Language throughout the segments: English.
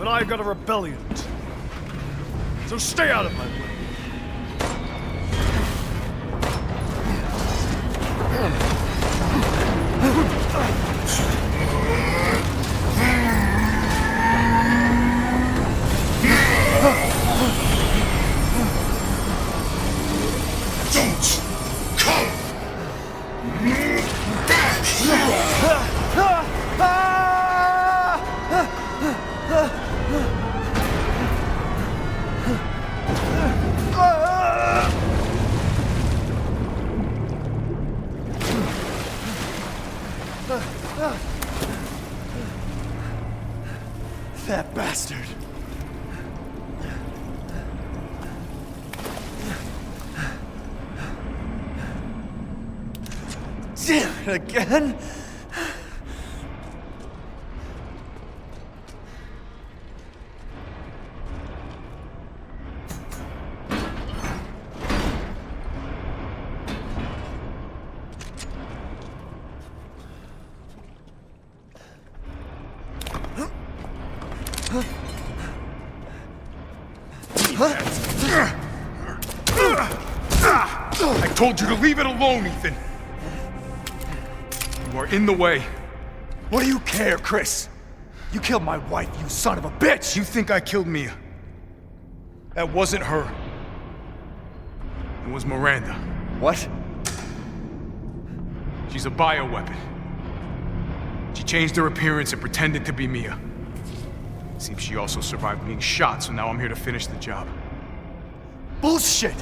but I've got a rebellion. So stay out of my way. That bastard. Damn it again. I told you to leave it alone, Ethan. You are in the way. What do you care, Chris? You killed my wife, you son of a bitch! You think I killed Mia? That wasn't her. It was Miranda. What? She's a bioweapon. She changed her appearance and pretended to be Mia. Seems she also survived being shot, so now I'm here to finish the job. Bullshit!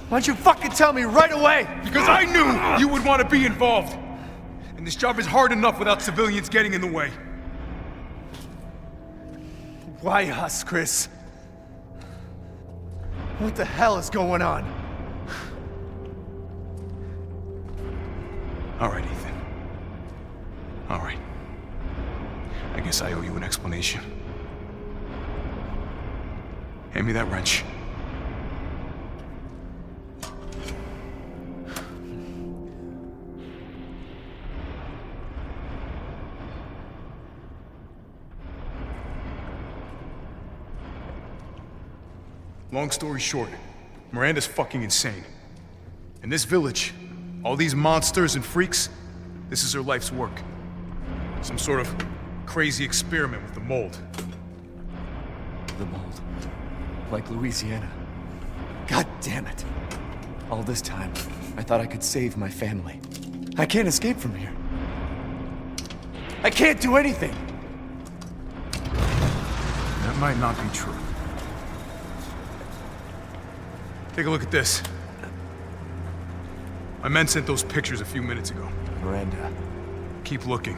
Why don't you fucking tell me right away? Because I knew you would want to be involved! And this job is hard enough without civilians getting in the way. Why us, Chris? What the hell is going on? All right, Ethan. All right. I guess I owe you an explanation. Hand me that wrench. Long story short, Miranda's fucking insane. In this village, all these monsters and freaks, this is her life's work. Some sort of crazy experiment with the mold. The mold. Like Louisiana. God damn it. All this time, I thought I could save my family. I can't escape from here. I can't do anything! That might not be true. Take a look at this. My men sent those pictures a few minutes ago. Miranda. Keep looking.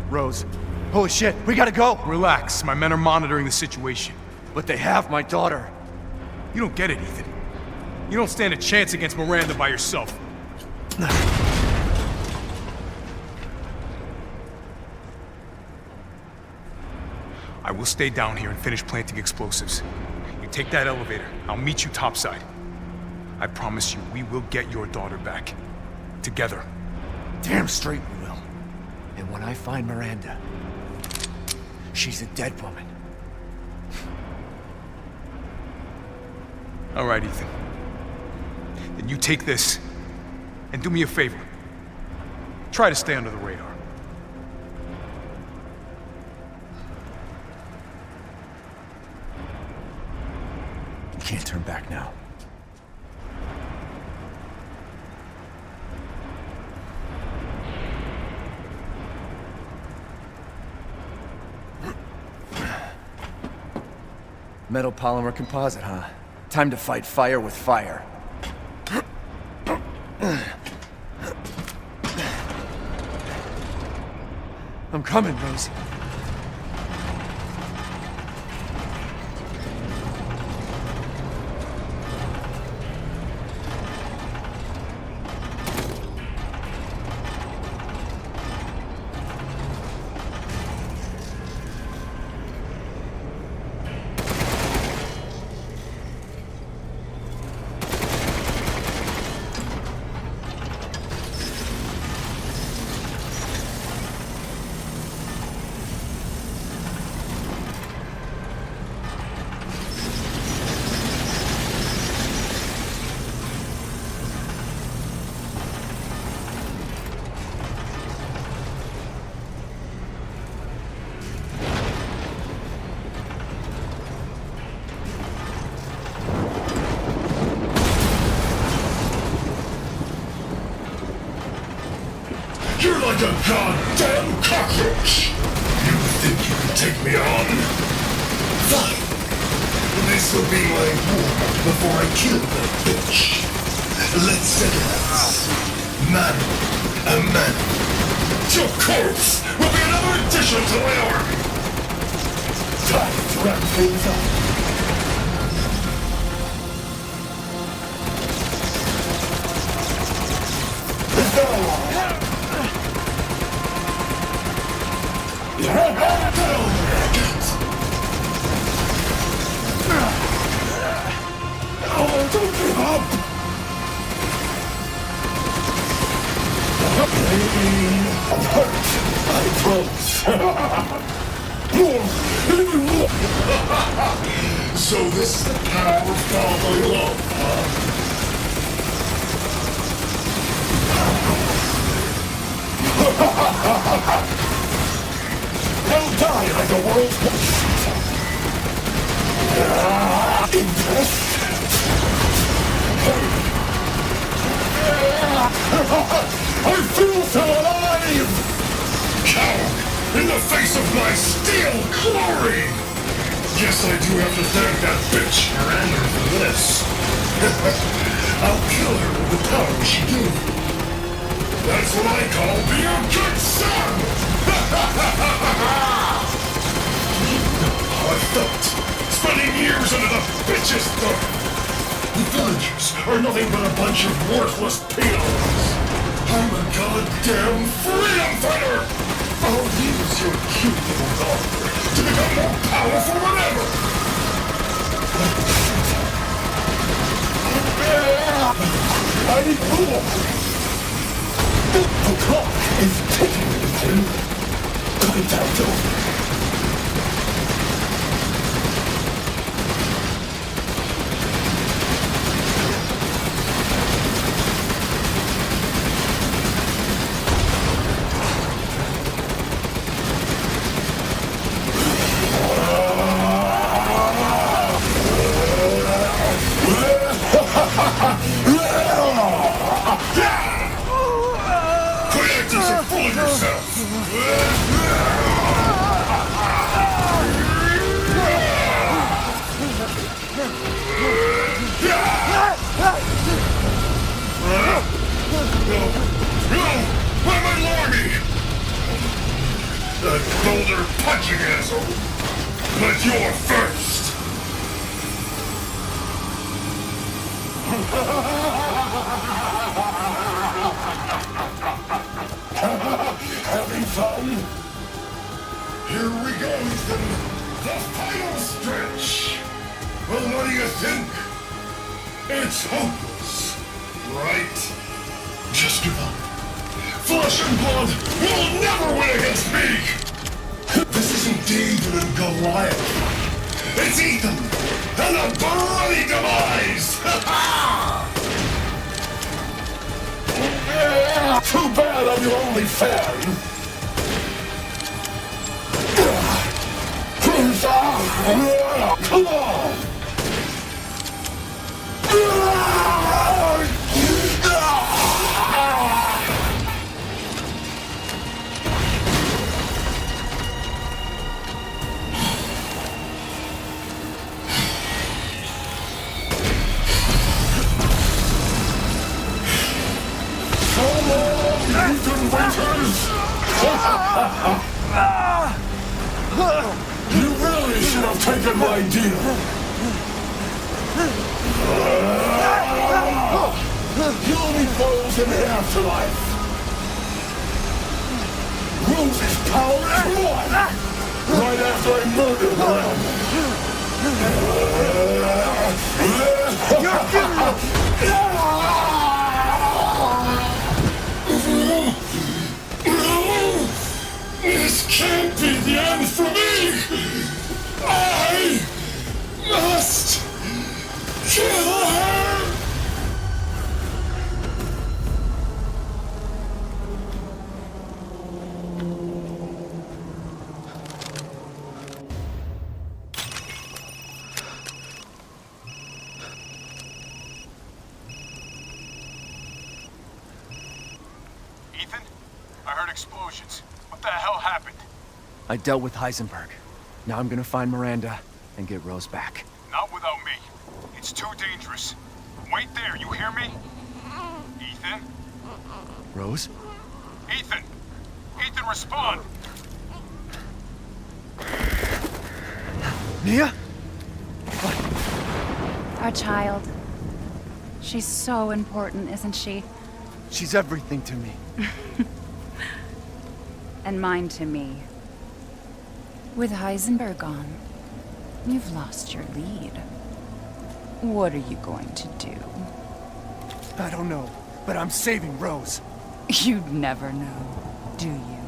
Rose. Holy shit, we gotta go! Relax, my men are monitoring the situation. But they have my daughter. You don't get it, Ethan. You don't stand a chance against Miranda by yourself. I will stay down here and finish planting explosives. You take that elevator, I'll meet you topside. I promise you, we will get your daughter back. Together. Damn straight we will. And when I find Miranda, she's a dead woman. All right, Ethan. Then you take this, and do me a favor. Try to stay under the radar. You can't turn back now. Metal polymer composite, huh? Time to fight fire with fire. I'm coming, Rose. like a goddamn cockroach! You think you can take me on? Fine. This will be my war before I kill that bitch. Let's settle this. Man, a man. Your corpse will be another addition to my army. Time to wrap things up. Oh, don't give up! I'm hurt. I promise. So this is the power of fatherly love, huh? They'll die like the world's I feel so alive! Coward! In the face of my steel glory! Guess I do have to thank that bitch Miranda for this. I'll kill her with the power she gave me. That's what I call being a good son! You know how I felt, spending years under the bitch's thumb. The villagers are nothing but a bunch of worthless peons. I'm a goddamn freedom fighter! I'll use your cute little dog to become more powerful than ever! I need more! The clock is ticking, Contact over. Boulder punching asshole, but you're first. Having fun? Here we go, Ethan. The final stretch. Well, what do you think? It's hopeless, right? Just give up. Flesh and blood will never win against me! This isn't David and Goliath. It's Ethan and a bloody demise! Too bad I'm your only fan. Come on! You really should have taken my deal. You'll be foes in the afterlife. Rose's power is one. Right after I murdered This can't be the end for me! I must kill her! Ethan? I heard a explosions. What the hell happened? I dealt with Heisenberg. Now I'm gonna find Miranda and get Rose back. Not without me. It's too dangerous. Wait there, you hear me? Ethan? Rose? Ethan! Ethan, respond! Mia? Our child. She's so important, isn't she? She's everything to me. And mine to me. With Heisenberg gone, you've lost your lead. What are you going to do? I don't know, but I'm saving Rose. You'd never know, do you?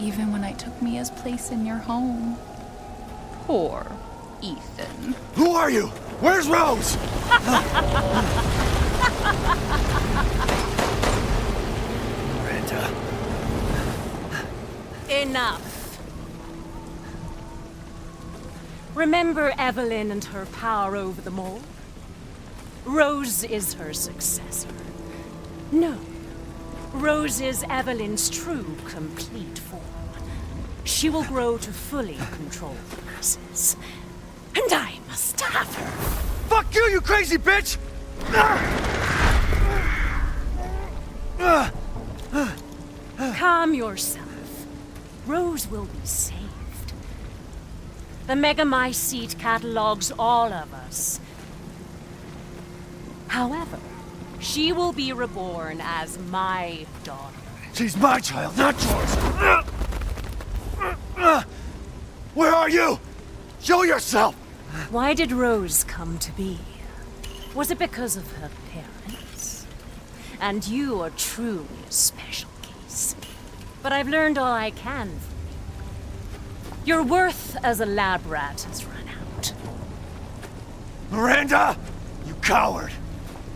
Even when I took Mia's place in your home. Poor Ethan. Who are you? Where's Rose? Miranda. Enough. Remember Evelyn and her power over them all? Rose is her successor. No. Rose is Evelyn's true, complete form. She will grow to fully control the masses. And I must have her. Fuck you, you crazy bitch! Calm yourself. Rose will be saved. The Megamycete catalogs all of us. However, she will be reborn as my daughter. She's my child, not yours! Where are you? Show yourself! Why did Rose come to be? Was it because of her parents? And you are truly a special case. But I've learned all I can from you. Your worth as a lab rat has run out. Miranda! You coward!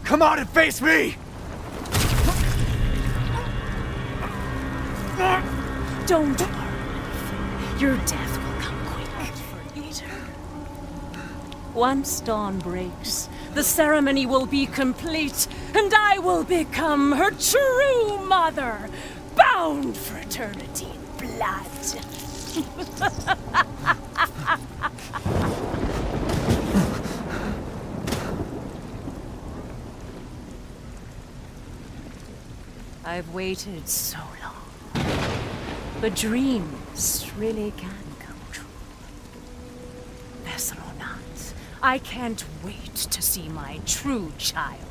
Come out and face me! Don't worry. Your death will come quick for later. Once dawn breaks, the ceremony will be complete, and I will become her true mother, bound for eternity in blood. I've waited so long. But dreams really can come true. Vessel or not, I can't wait to see my true child